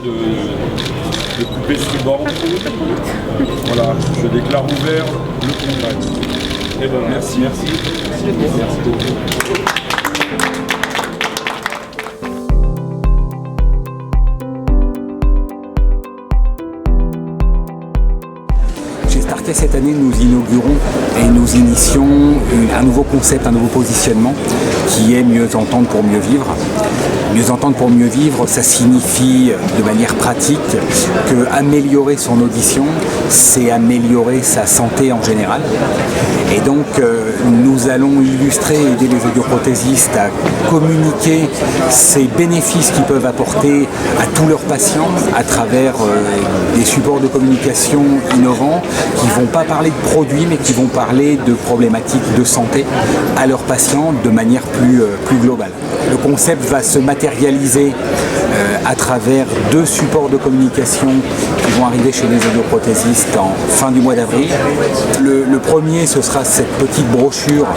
de couper ce ruban. Voilà, je déclare ouvert le congrès. Et bon, merci. Merci beaucoup. Chez Starkey, cette année, nous inaugurons et nous initions un nouveau concept, un nouveau positionnement qui est mieux entendre pour mieux vivre. Mieux entendre pour mieux vivre, ça signifie de manière pratique que améliorer son audition, c'est améliorer sa santé en général. Et donc, nous allons illustrer et aider les audioprothésistes à communiquer ces bénéfices qu'ils peuvent apporter à tous leurs patients à travers des supports de communication innovants qui ne vont pas parler de produits mais qui vont parler de problématiques de santé à leurs patients de manière plus globale. Le concept va se matérialiser à travers 2 supports de communication qui vont arriver chez les audioprothésistes en fin du mois d'avril. Le premier, ce sera cette petite brochure,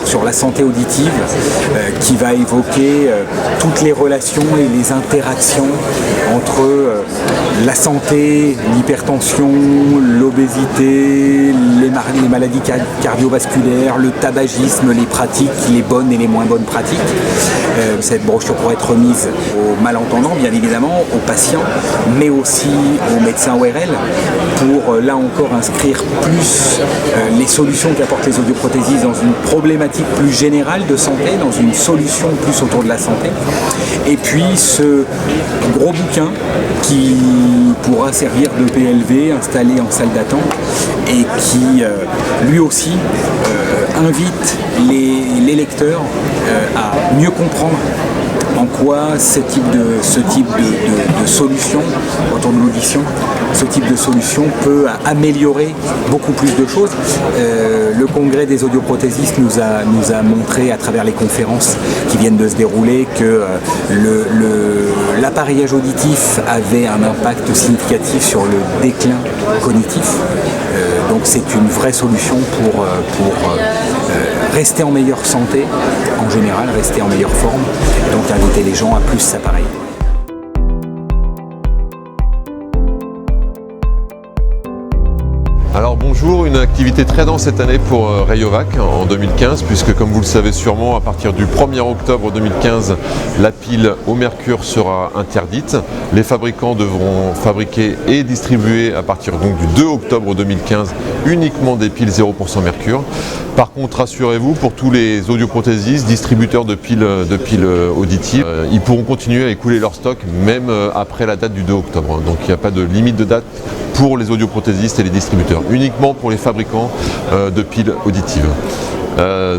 sur la santé auditive qui va évoquer toutes les relations et les interactions entre la santé, l'hypertension, l'obésité, les maladies cardiovasculaires, le tabagisme, les pratiques, les bonnes et les moins bonnes pratiques. Cette brochure pourra être remise aux malentendants, bien évidemment, aux patients, mais aussi aux médecins ORL, pour là encore inscrire plus les solutions qu'apportent les audioprothésistes dans une problématique plus générale de santé, dans une solution plus autour de la santé. Et puis ce gros bouquin qui pourra servir de PLV installé en salle d'attente et qui lui aussi invite les lecteurs à mieux comprendre en quoi ce type de solution autour de l'audition, ce type de solution peut améliorer beaucoup plus de choses. Le congrès des audioprothésistes nous a montré à travers les conférences qui viennent de se dérouler que l'appareillage auditif avait un impact significatif sur le déclin cognitif. Donc c'est une vraie solution pour rester en meilleure santé, en général, rester en meilleure forme, et donc inviter les gens à plus s'appareiller. Alors bonjour, une activité très dense cette année pour Rayovac en 2015, puisque comme vous le savez sûrement, à partir du 1er octobre 2015, la pile au mercure sera interdite. Les fabricants devront fabriquer et distribuer à partir donc du 2 octobre 2015 uniquement des piles 0% mercure. Par contre, rassurez-vous, pour tous les audioprothésistes, distributeurs de piles auditives, ils pourront continuer à écouler leur stock même après la date du 2 octobre. Donc il n'y a pas de limite de date pour les audioprothésistes et les distributeurs, uniquement pour les fabricants de piles auditives.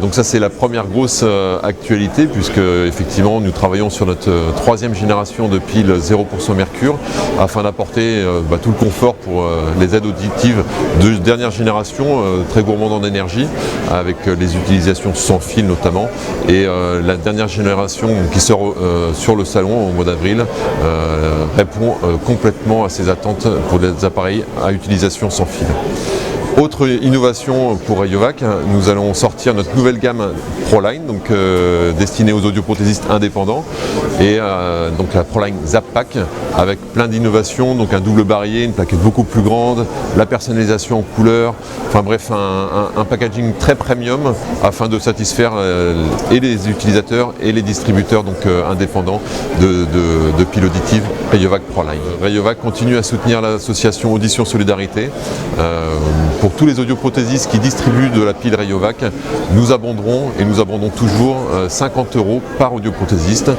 Donc ça c'est la première grosse actualité, puisque effectivement nous travaillons sur notre 3e génération de piles 0% mercure afin d'apporter tout le confort pour les aides auditives de dernière génération, très gourmandes en énergie, avec les utilisations sans fil notamment, et la dernière génération qui sort sur le salon au mois d'avril répond complètement à ces attentes pour des appareils à utilisation sans fil. Autre innovation pour Rayovac, nous allons sortir notre nouvelle gamme ProLine, donc destinée aux audioprothésistes indépendants, et donc la ProLine Zap Pack avec plein d'innovations, donc un double barillet, une plaquette beaucoup plus grande, la personnalisation en couleur, enfin bref un packaging très premium afin de satisfaire et les utilisateurs et les distributeurs donc indépendants de piles auditives Rayovac ProLine. Rayovac continue à soutenir l'association Audition Solidarité. Pour tous les audioprothésistes qui distribuent de la pile Rayovac, nous abonderons et nous abondons toujours 50 € par audioprothésiste.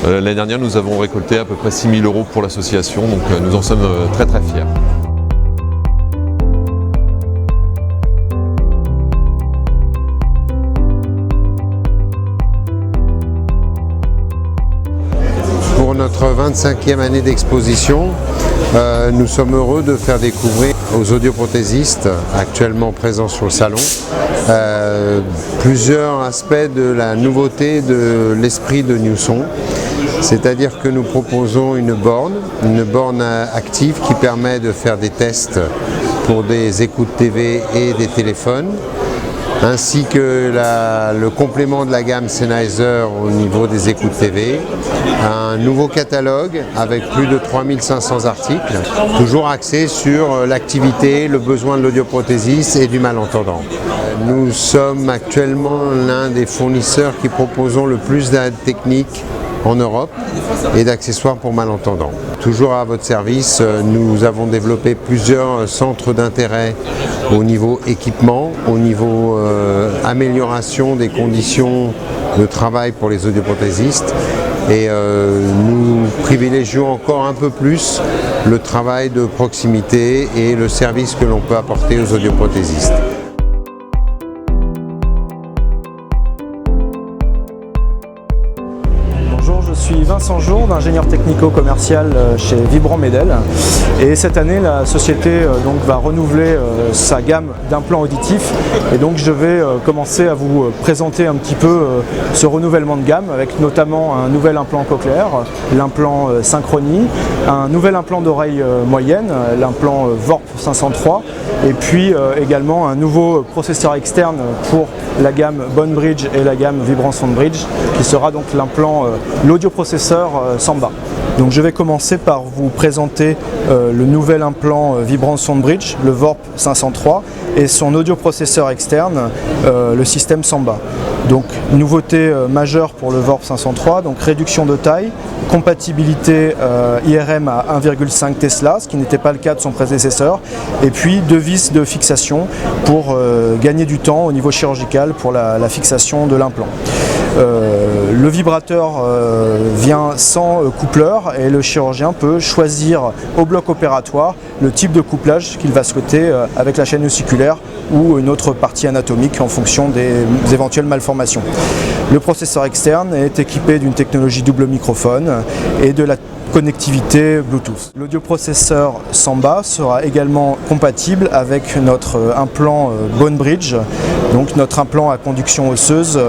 L'année dernière, nous avons récolté à peu près 6 000 € pour l'association, donc nous en sommes très très fiers. Pour notre 25e année d'exposition, nous sommes heureux de faire découvrir aux audioprothésistes actuellement présents sur le salon plusieurs aspects de la nouveauté de l'esprit de Newson. C'est-à-dire que nous proposons une borne active qui permet de faire des tests pour des écoutes TV et des téléphones. ainsi que le complément de la gamme Sennheiser au niveau des écoutes TV, un nouveau catalogue avec plus de 3500 articles, toujours axé sur l'activité, le besoin de l'audioprothésiste et du malentendant. Nous sommes actuellement l'un des fournisseurs qui proposons le plus d'aides techniques en Europe et d'accessoires pour malentendants. Toujours à votre service, nous avons développé plusieurs centres d'intérêt au niveau équipement, au niveau amélioration des conditions de travail pour les audioprothésistes et nous privilégions encore un peu plus le travail de proximité et le service que l'on peut apporter aux audioprothésistes. Je suis Vincent Jourde, ingénieur technico-commercial chez Vibrant Medel, et cette année la société va renouveler sa gamme d'implants auditifs, et donc je vais commencer à vous présenter un petit peu ce renouvellement de gamme avec notamment un nouvel implant cochléaire, l'implant Synchronie, un nouvel implant d'oreille moyenne, l'implant VORP 503, et puis également un nouveau processeur externe pour la gamme Bonebridge et la gamme Vibrant Soundbridge, qui sera donc l'implant l'audioprocesseur Samba. Donc je vais commencer par vous présenter le nouvel implant Vibrant Soundbridge, le VORP 503, et son audioprocesseur externe, le système Samba. Donc nouveauté majeure pour le VORP 503, donc réduction de taille, compatibilité IRM à 1,5 Tesla, ce qui n'était pas le cas de son prédécesseur, et puis 2 vis de fixation pour gagner du temps au niveau chirurgical pour la fixation de l'implant. Le vibrateur vient sans coupleur et le chirurgien peut choisir au bloc opératoire le type de couplage qu'il va souhaiter avec la chaîne ossiculaire ou une autre partie anatomique en fonction des éventuelles malformations. Le processeur externe est équipé d'une technologie double microphone et de la connectivité Bluetooth. L'audioprocesseur Samba sera également compatible avec notre implant Bonebridge, donc notre implant à conduction osseuse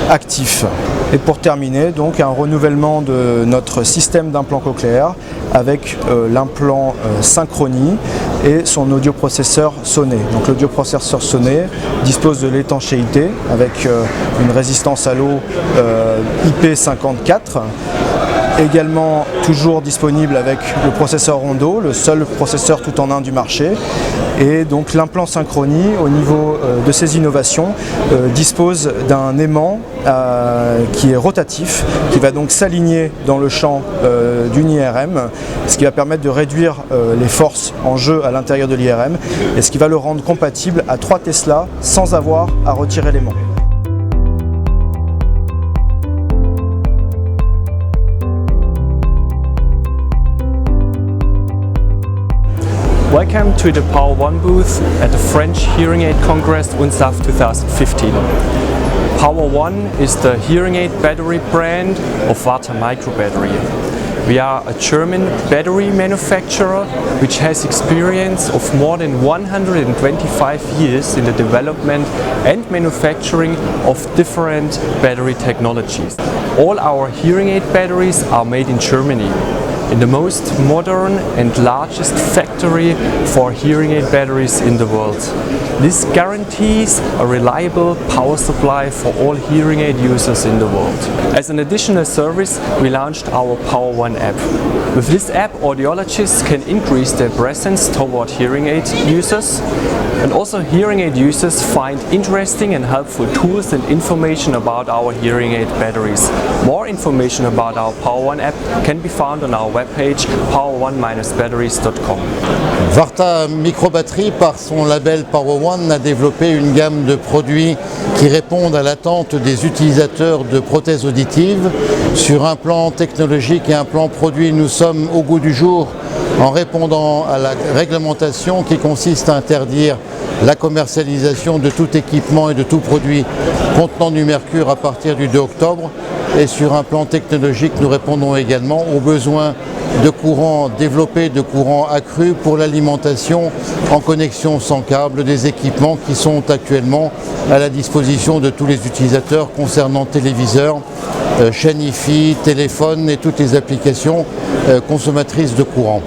actif. Et pour terminer, donc un renouvellement de notre système d'implant cochléaire avec l'implant Synchronie et son audioprocesseur Sonnet. Donc l'audioprocesseur Sonnet dispose de l'étanchéité avec une résistance à l'eau IP54. Également toujours disponible avec le processeur Rondo, le seul processeur tout en un du marché. Et donc l'implant Synchronie, au niveau de ses innovations, dispose d'un aimant qui est rotatif, qui va donc s'aligner dans le champ d'une IRM, ce qui va permettre de réduire les forces en jeu à l'intérieur de l'IRM, et ce qui va le rendre compatible à 3 Tesla sans avoir à retirer l'aimant. Welcome to the Power One booth at the French Hearing Aid Congress UNSAF 2015. Power One is the hearing aid battery brand of Varta Micro Battery. We are a German battery manufacturer which has experience of more than 125 years in the development and manufacturing of different battery technologies. All our hearing aid batteries are made in Germany, in the most modern and largest factory for hearing aid batteries in the world. This guarantees a reliable power supply for all hearing aid users in the world. As an additional service, we launched our Power One app. With this app, audiologists can increase their presence toward hearing aid users, and also hearing aid users find interesting and helpful tools and information about our hearing aid batteries. More information about our Power One app can be found on our webpage power1-batteries.com. Varta Microbatterie, par son label Power One, a développé une gamme de produits qui répondent à l'attente des utilisateurs de prothèses auditives. Sur un plan technologique et un plan produit, nous sommes au goût du jour en répondant à la réglementation qui consiste à interdire la commercialisation de tout équipement et de tout produit contenant du mercure à partir du 2 octobre. Et sur un plan technologique, nous répondons également aux besoins de courant développé, de courant accru pour l'alimentation en connexion sans câble des équipements qui sont actuellement à la disposition de tous les utilisateurs concernant téléviseurs, chaîne Hi-Fi, téléphone et toutes les applications consommatrices de courant.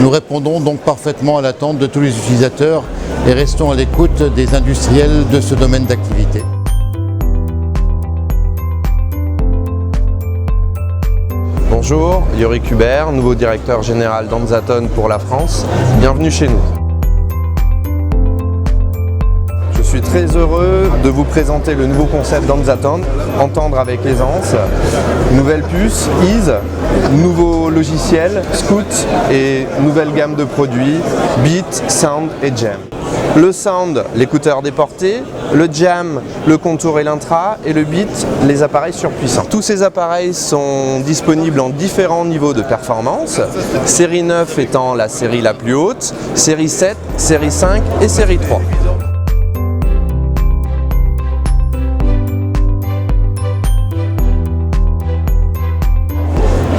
Nous répondons donc parfaitement à l'attente de tous les utilisateurs et restons à l'écoute des industriels de ce domaine d'activité. Bonjour, Yorick Hubert, nouveau directeur général d'Anzaton pour la France. Bienvenue chez nous. Je suis très heureux de vous présenter le nouveau concept d'Anzaton, Entendre avec aisance, nouvelle puce, Ease, nouveau logiciel, Scout et nouvelle gamme de produits, Beat, Sound et Jam. Le Sound, l'écouteur déporté, le Jam, le contour et l'intra, et le Beat, les appareils surpuissants. Tous ces appareils sont disponibles en différents niveaux de performance, série 9 étant la série la plus haute, série 7, série 5 et série 3.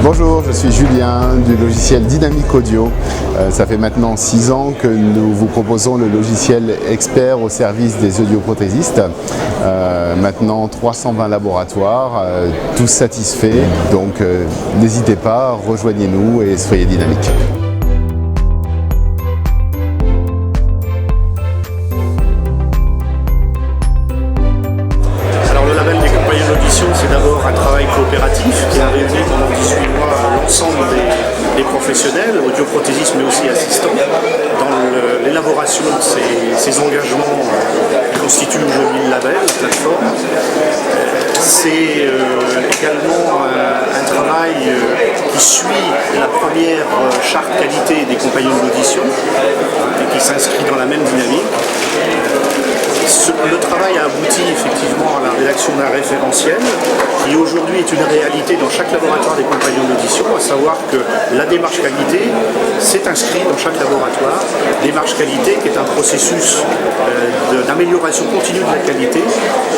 Bonjour, je suis Julien du logiciel Dynamic Audio. Ça fait maintenant 6 ans que nous vous proposons le logiciel expert au service des audioprothésistes. Maintenant 320 laboratoires, tous satisfaits, donc n'hésitez pas, rejoignez-nous et soyez dynamiques. Alors le label des compagnies d'audition, c'est d'abord un travail coopératif qui a réuni pendant 18 mois l'ensemble des professionnels, audioprothésistes mais aussi assistants, dans l'élaboration de ces engagements qui constituent aujourd'hui le label, la plateforme. C'est également un travail qui suit la première charte qualité des compagnons d'audition et qui s'inscrit dans la même dynamique. Le travail a abouti effectivement à la rédaction d'un référentiel qui aujourd'hui est une réalité dans chaque laboratoire des compagnons d'audition, à savoir que la démarche qualité s'est inscrite dans chaque laboratoire. Démarche qualité qui est un processus d'amélioration continue de la qualité,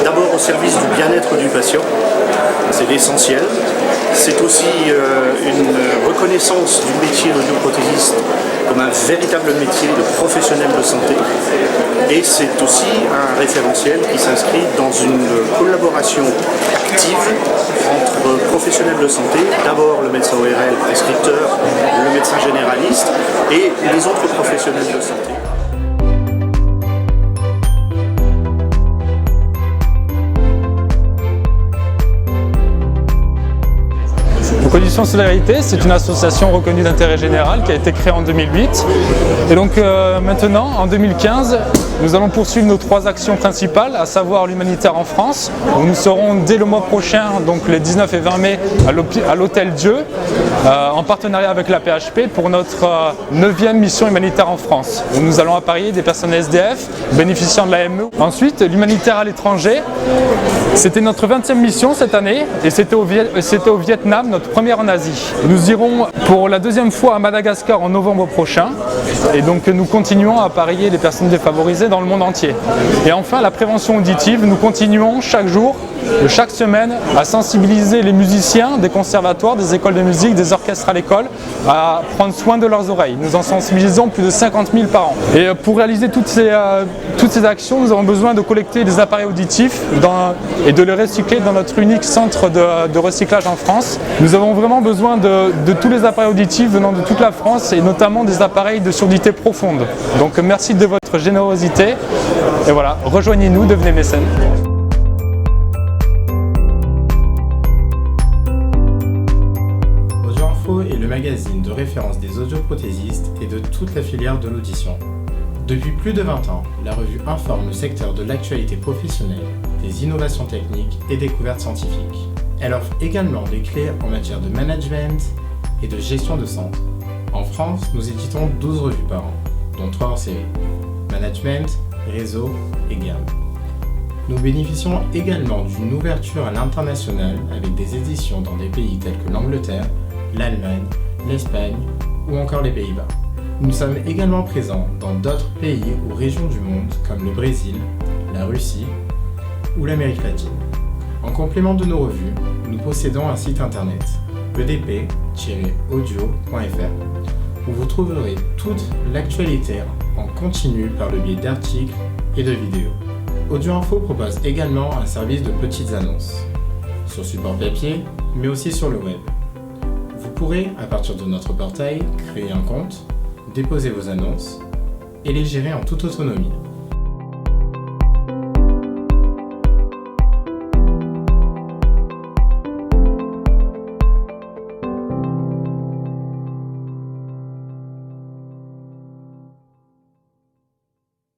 d'abord au service du bien-être du patient, c'est l'essentiel. C'est aussi une reconnaissance du métier d'audioprothésiste comme un véritable métier de professionnel de santé. Et c'est aussi un référentiel qui s'inscrit dans une collaboration active entre professionnels de santé, d'abord le médecin ORL prescripteur, le médecin généraliste et les autres professionnels de santé. Audition Solidarité, c'est une association reconnue d'intérêt général qui a été créée en 2008. Et donc maintenant, en 2015, nous allons poursuivre nos 3 actions principales, à savoir l'humanitaire en France, où nous serons dès le mois prochain, donc les 19 et 20 mai, à l'Hôtel Dieu, en partenariat avec la PHP pour notre 9e mission humanitaire en France, où nous allons appareiller des personnes SDF bénéficiant de l'AME. Ensuite, l'humanitaire à l'étranger, c'était notre 20e mission cette année, et c'était au Vietnam, notre première en Asie. Nous irons pour la 2e fois à Madagascar en novembre prochain, et donc nous continuons à appareiller les personnes défavorisées dans le monde entier. Et enfin, la prévention auditive, nous continuons chaque jour, chaque semaine, à sensibiliser les musiciens des conservatoires, des écoles de musique, des orchestres à l'école, à prendre soin de leurs oreilles. Nous en sensibilisons plus de 50 000 par an. Et pour réaliser toutes ces actions, nous avons besoin de collecter des appareils auditifs et de les recycler dans notre unique centre de recyclage en France. Nous avons vraiment besoin de tous les appareils auditifs venant de toute la France et notamment des appareils de surdité profonde. Donc merci de votre générosité et voilà, rejoignez-nous, devenez mécènes. Audioinfo est le magazine de référence des audioprothésistes et de toute la filière de l'audition. Depuis plus de 20 ans, la revue informe le secteur de l'actualité professionnelle, des innovations techniques et découvertes scientifiques. Elle offre également des clés en matière de management et de gestion de centre. En France, nous éditons 12 revues par an, dont 3 hors série: Management, Réseau et Gamme. Nous bénéficions également d'une ouverture à l'international avec des éditions dans des pays tels que l'Angleterre, l'Allemagne, l'Espagne ou encore les Pays-Bas. Nous sommes également présents dans d'autres pays ou régions du monde comme le Brésil, la Russie ou l'Amérique latine. En complément de nos revues, nous possédons un site internet edp-audio.fr où vous trouverez toute l'actualité en continu par le biais d'articles et de vidéos. Audioinfo propose également un service de petites annonces sur support papier mais aussi sur le web. Vous pourrez, à partir de notre portail, créer un compte, déposer vos annonces et les gérer en toute autonomie.